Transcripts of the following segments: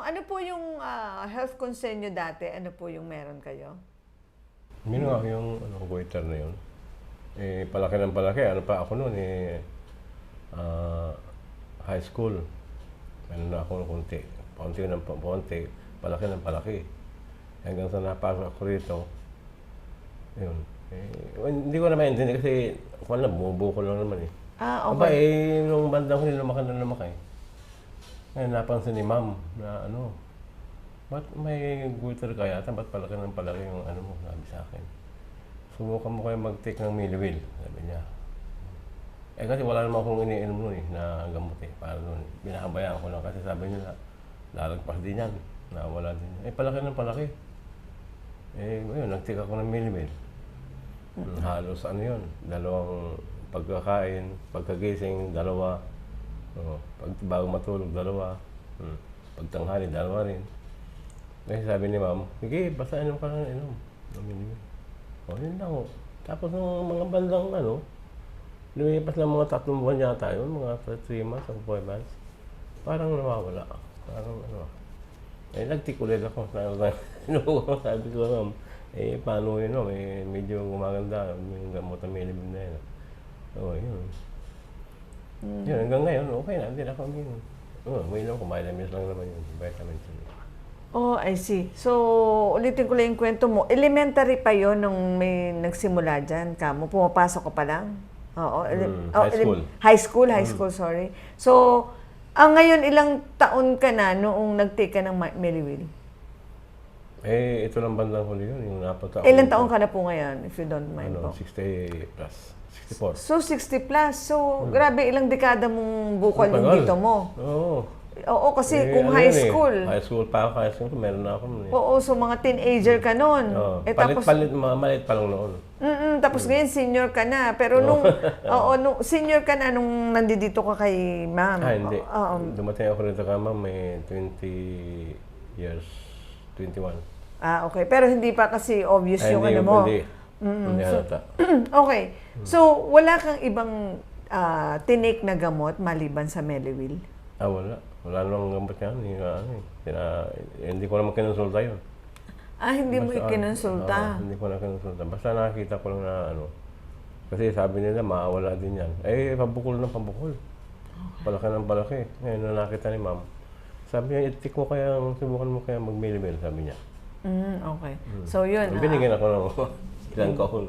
ano po yung health concern nyo dati? Ano po yung meron kayo? Ginawa ko yung goiter na yun. Eh, palaki ng palaki. Ano pa ako noon, high school. Ano na ako ng konti. Paunti ng paunti. Palaki ng palaki. Hanggang sa napasok ako rito, yun. Hindi ko na maintindihan kasi wala, bumubuko lang naman eh. Okay. Aba nung bandang huli lumaki na lumaki. Ngayon napansin ni ma'am na ba't may goiter ka yata? Ba't palaki ng palaki yung mo, sabi sa akin. Subukan mo kayo mag-take ng Miliwil, sabi niya. Kasi wala naman akong iniinom nun na gamot para nun. Binahabayaan ko lang kasi sabi niya lalagpas din yan, nawala din. Palaki ng palaki. Ngayon, nag-take ako ng Miliwil. Halos yun, dalawang pagkakain, pagkagising, dalawa. Bago matulog, dalawa. Pagtanghali, dalawa rin. Kasi sabi ni ma'am, sige, basta inom ka lang, inom. Yun lang. Tapos nung mga bandang lumipas lang mga 3 buwan yata yun, mga 3 months o 4 months. Parang nawawala. Parang nag-tick ulit ako. Sabi ko, ma'am, paano yun, medyo gumaganda yung gamot na Miliwil na yun. Yun. Yun, hanggang ngayon, okay na, hindi na ako uminom. May lang, vitamins lang naman yun, vitamins. I see. So, ulitin ko lang yung kwento mo. Elementary pa yon nung may nagsimula dyan, kamo? Pumapasok ka pa lang? Oo. High school. High school, sorry. So, ngayon, ilang taon ka na noong nag-take ka ng Miliwil? Ito lang bandang huli yun, yung napataon. Ilang taon ka na po ngayon, if you don't mind po? 60 plus. 64. So, 60 plus. So, grabe, ilang dekada mong bukol yung dito mo. Oo, kasi kung high school. High school pa ako, high school, meron na ako nun Oo, so mga teenager ka noon. Palit, maliit pa lang noon. Tapos ngayon, senior ka na. Pero nung senior ka na nung nandito ka kay ma'am. Hindi. Dumating ako rito ka ma'am, may 20 years, 21. Okay. Pero hindi pa kasi obvious yung mo. Hindi halata. Okay. So, wala kang ibang tinake na gamot maliban sa Miliwil? Wala. Wala namang gamot yan. Hindi ko naman kinonsulta yun. Hindi mo ikinonsulta? Hindi ko na kinonsulta. Basta nakakita ko lang na kasi sabi nila, maawala din yan. Pabukol ng pabukol. Palaki ng palaki. Ngayon na nakita ni ma'am. Sabi niya, itik mo kaya, subukan mo kaya mag-Miliwil, sabi niya. Okay. So, yun. Binigyan ako ng ilang kahon.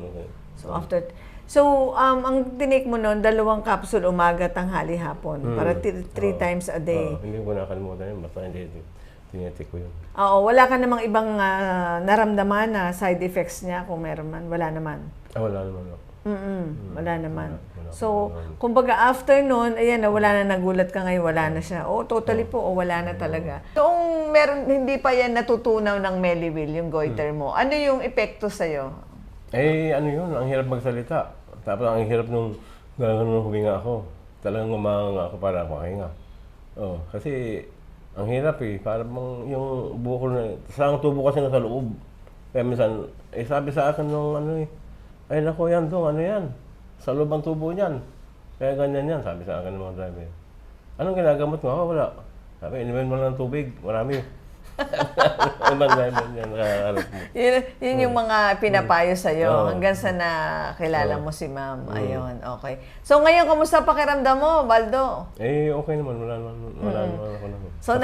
So, ang tinake mo noon, 2 capsule umaga, tanghali, hapon. Para 3 times a day. Hindi ko nakalimutan yun. Basta hindi tinitik ko yun. Wala ka namang ibang naramdaman na side effects niya kung meron man? Wala naman? Wala naman. Wala naman. So, kumbaga after noon, ayan, wala na, nagulat ka ngayon, wala na siya. Totally po, wala na talaga. Kung meron, hindi pa yan natutunaw ng Miliwil, yung goiter mo, ano yung epekto sa'yo? Yun, ang hirap magsalita. Tapos ang hirap nung gano'n huminga ako. Talagang umanga ako para makahinga. Kasi ang hirap para bang yung bukol na, sa tubo kasi nasa loob. Kaya minsan, sabi sa akin nung naku yan dong, yan? Sa loob ang tubo niyan. Kaya ganyan yan, sabi sa akin ng mga driver. Anong ginagamot mo? Wala. Sabi, inumin mo lang ng tubig, marami. Yun yung mga pinapayo sa'yo hanggang sa nakilala mo si ma'am. Ayun, okay. So ngayon, kamusta pakiramdam mo, Baldo? Okay naman, wala naman ako naman. So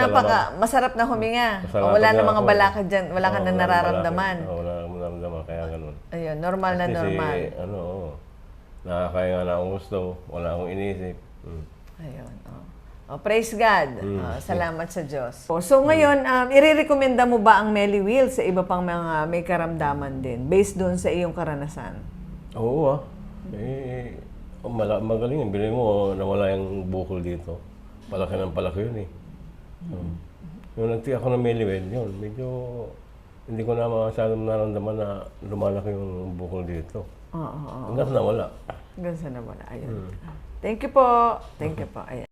masarap na huminga. Wala na mga balakad dyan, wala ka na nararamdaman. Wala na nararamdaman, kaya ganun. Ayun, normal na normal. Nakakaya na akong gusto, wala akong inisip. Ayun, praise God. Salamat sa Diyos. So ngayon, i-recommenda mo ba ang Miliwil sa iba pang mga may karamdaman din based doon sa iyong karanasan? Oo magaling. Bilhin mo, nawala yung bukol dito. Palaki ng palaki yun Yung nag-take ako ng Miliwil, yun, medyo hindi ko na masyadong naramdaman na lumalaki yung bukol dito. Hanggang sa nawala. Hanggang sa nawala, ayun. Thank you po. Thank you po. Ayan.